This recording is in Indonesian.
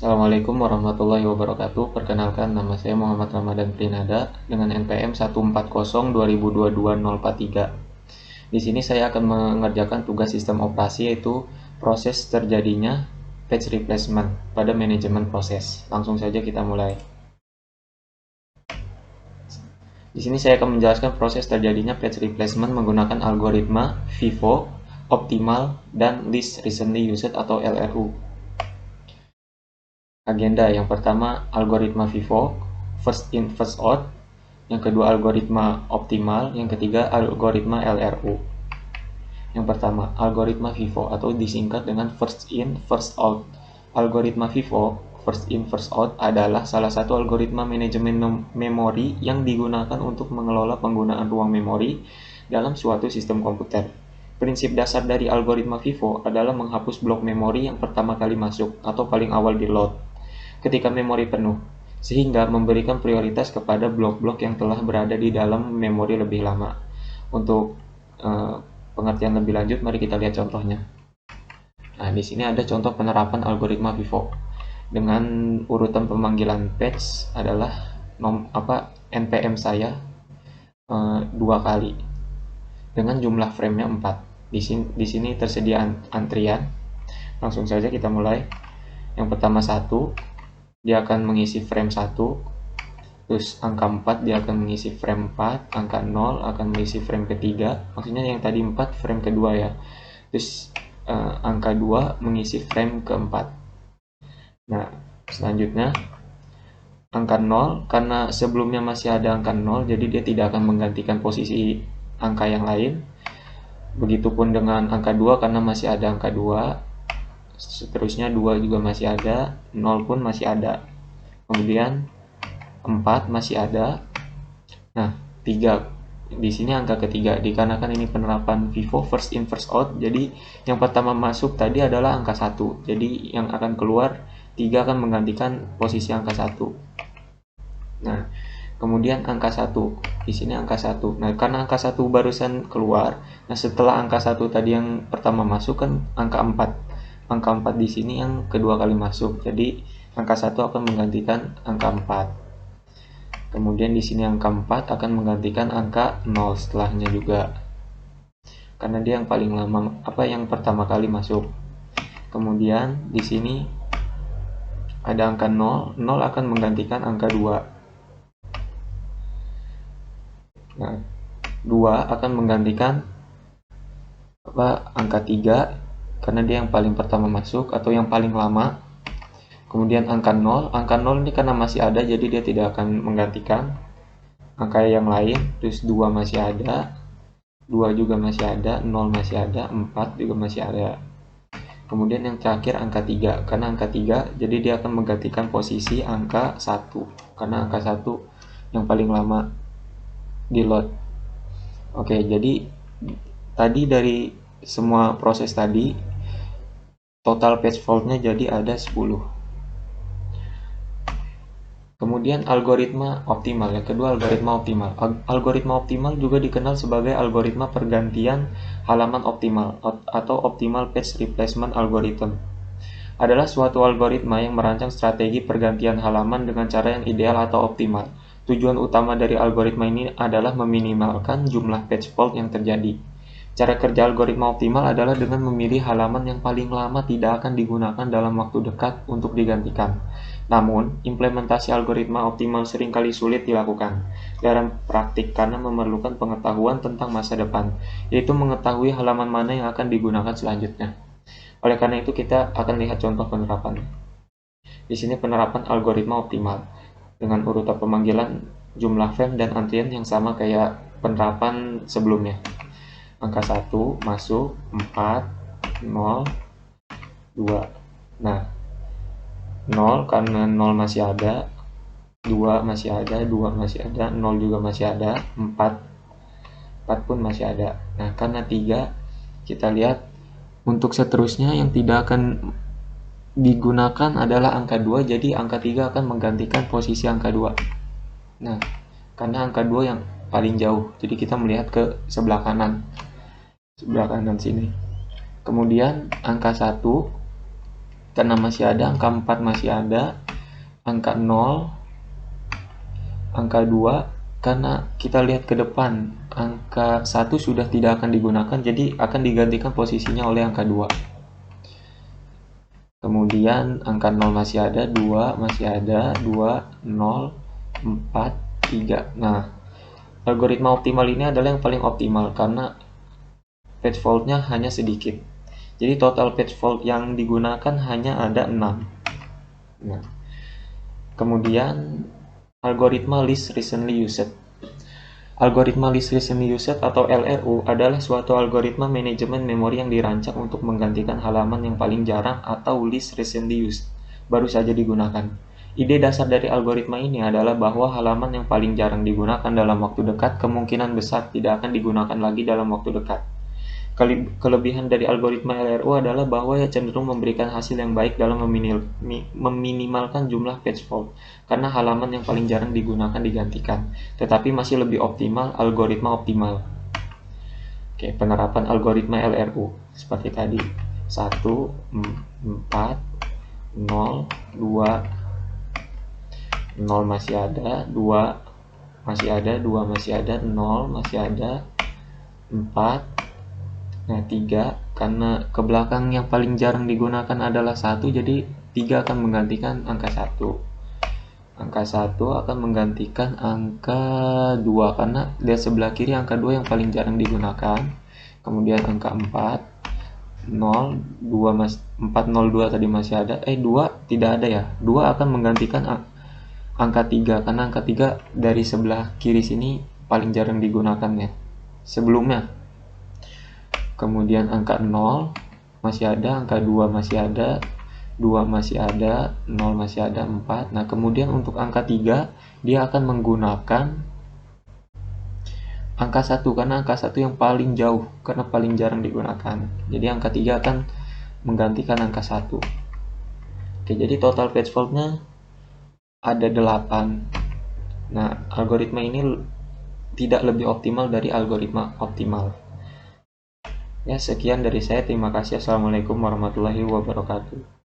Assalamualaikum warahmatullahi wabarakatuh. Perkenalkan, nama saya Muhammad Ramadan Prinada dengan NPM 1402022-043. Di sini saya akan mengerjakan tugas sistem operasi, yaitu proses terjadinya patch replacement pada manajemen proses. Langsung saja kita mulai. Di sini saya akan menjelaskan proses terjadinya patch replacement menggunakan algoritma FIFO, optimal, dan least recently used atau LRU. Agenda yang pertama algoritma FIFO, first in first out, yang kedua algoritma optimal, yang ketiga algoritma LRU. Yang pertama algoritma FIFO atau disingkat dengan first in first out. Algoritma FIFO, first in first out, adalah salah satu algoritma manajemen memori yang digunakan untuk mengelola penggunaan ruang memori dalam suatu sistem komputer. Prinsip dasar dari algoritma FIFO adalah menghapus blok memori yang pertama kali masuk atau paling awal di load ketika memori penuh, sehingga memberikan prioritas kepada blok-blok yang telah berada di dalam memori lebih lama. Untuk pengertian lebih lanjut, mari kita lihat contohnya. Nah, di sini ada contoh penerapan algoritma FIFO. Dengan urutan pemanggilan patch adalah NPM saya 2 kali dengan jumlah frame-nya 4. Di sini tersedia antrian. Langsung saja kita mulai. Yang pertama 1, dia akan mengisi frame 1, terus angka 4 dia akan mengisi frame 4, angka 0 akan mengisi frame ketiga, maksudnya yang tadi 4 frame kedua ya, terus angka 2 mengisi frame keempat. Nah, selanjutnya angka 0, karena sebelumnya masih ada angka 0, jadi dia tidak akan menggantikan posisi angka yang lain. Begitupun dengan angka 2, karena masih ada angka 2, seterusnya 2 juga masih ada, 0 pun masih ada, kemudian 4 masih ada. Nah, 3 di sini angka ketiga, dikarenakan ini penerapan FIFO first in first out, jadi yang pertama masuk tadi adalah angka 1, jadi yang akan keluar 3 akan menggantikan posisi angka 1. Nah, kemudian angka 1, di sini angka 1. Nah, karena angka 1 barusan keluar, nah setelah angka 1 tadi yang pertama masuk kan angka 4. Angka 4 di sini yang kedua kali masuk, jadi angka 1 akan menggantikan angka 4. Kemudian di sini angka 4 akan menggantikan angka 0 setelahnya juga, karena dia yang paling lama, yang pertama kali masuk. Kemudian di sini ada angka 0, 0 akan menggantikan angka 2. Nah, 2 akan menggantikan angka 3, karena dia yang paling pertama masuk atau yang paling lama. Kemudian angka 0 ini karena masih ada, jadi dia tidak akan menggantikan angka yang lain. Terus 2 masih ada, 2 juga masih ada, 0 masih ada, 4 juga masih ada. Kemudian yang terakhir angka 3, karena angka 3 jadi dia akan menggantikan posisi angka 1, karena angka 1 yang paling lama di load. Oke, jadi tadi dari semua proses tadi total patch fault-nya jadi ada 10. Kemudian algoritma optimal, yang kedua algoritma optimal. Algoritma optimal juga dikenal sebagai algoritma pergantian halaman optimal atau optimal patch replacement algorithm. Adalah suatu algoritma yang merancang strategi pergantian halaman dengan cara yang ideal atau optimal. Tujuan utama dari algoritma ini adalah meminimalkan jumlah patch fault yang terjadi. Cara kerja algoritma optimal adalah dengan memilih halaman yang paling lama tidak akan digunakan dalam waktu dekat untuk digantikan. Namun, implementasi algoritma optimal seringkali sulit dilakukan dalam praktik karena memerlukan pengetahuan tentang masa depan, yaitu mengetahui halaman mana yang akan digunakan selanjutnya. Oleh karena itu, kita akan lihat contoh penerapan. Di sini penerapan algoritma optimal dengan urutan pemanggilan jumlah frame dan antrian yang sama kayak penerapan sebelumnya. Angka 1 masuk, 4, 0, 2. Nah, 0 karena 0 masih ada, 2 masih ada, 2 masih ada, 0 juga masih ada, 4 pun masih ada. Nah, karena 3, kita lihat untuk seterusnya yang tidak akan digunakan adalah angka 2, jadi angka 3 akan menggantikan posisi angka 2. Nah, karena angka 2 yang paling jauh, jadi kita melihat ke sebelah kanan sini. Kemudian angka 1 karena masih ada, angka 4 masih ada, angka 0, angka 2, karena kita lihat ke depan, angka 1 sudah tidak akan digunakan, jadi akan digantikan posisinya oleh angka 2. Kemudian angka 0 masih ada, 2 masih ada, 2, 0, 4, 3. Nah, algoritma optimal ini adalah yang paling optimal karena page fault-nya hanya sedikit. Jadi total page fault yang digunakan hanya ada 6. Nah, kemudian algoritma least recently used. Algoritma least recently used atau LRU adalah suatu algoritma manajemen memori yang dirancang untuk menggantikan halaman yang paling jarang atau least recently used, baru saja digunakan. Ide dasar dari algoritma ini adalah bahwa halaman yang paling jarang digunakan dalam waktu dekat kemungkinan besar tidak akan digunakan lagi dalam waktu dekat. Kelebihan dari algoritma LRU adalah bahwa ia cenderung memberikan hasil yang baik dalam meminimalkan jumlah page fault, karena halaman yang paling jarang digunakan digantikan, tetapi masih lebih optimal algoritma optimal. Oke, penerapan algoritma LRU seperti tadi. 1, 4, 0, 2, 0 masih ada, 2 masih ada, 2 masih ada, 0 masih ada, 4. Nah, 3, karena ke belakang yang paling jarang digunakan adalah 1, jadi 3 akan menggantikan angka 1. Angka 1 akan menggantikan angka 2, karena lihat sebelah kiri angka 2 yang paling jarang digunakan. Kemudian angka 4, 0, 402 tadi masih ada. 2 tidak ada ya. 2 akan menggantikan angka 3, karena angka 3 dari sebelah kiri sini paling jarang digunakan ya. Sebelumnya. Kemudian angka 0 masih ada, angka 2 masih ada, 2 masih ada, 0 masih ada, 4. Nah, kemudian untuk angka 3 dia akan menggunakan angka 1 karena angka 1 yang paling jauh karena paling jarang digunakan. Jadi angka 3 akan menggantikan angka 1. Oke, jadi total page fault-nya ada 8. Nah, algoritma ini tidak lebih optimal dari algoritma optimal. Ya, sekian dari saya. Terima kasih. Assalamualaikum warahmatullahi wabarakatuh.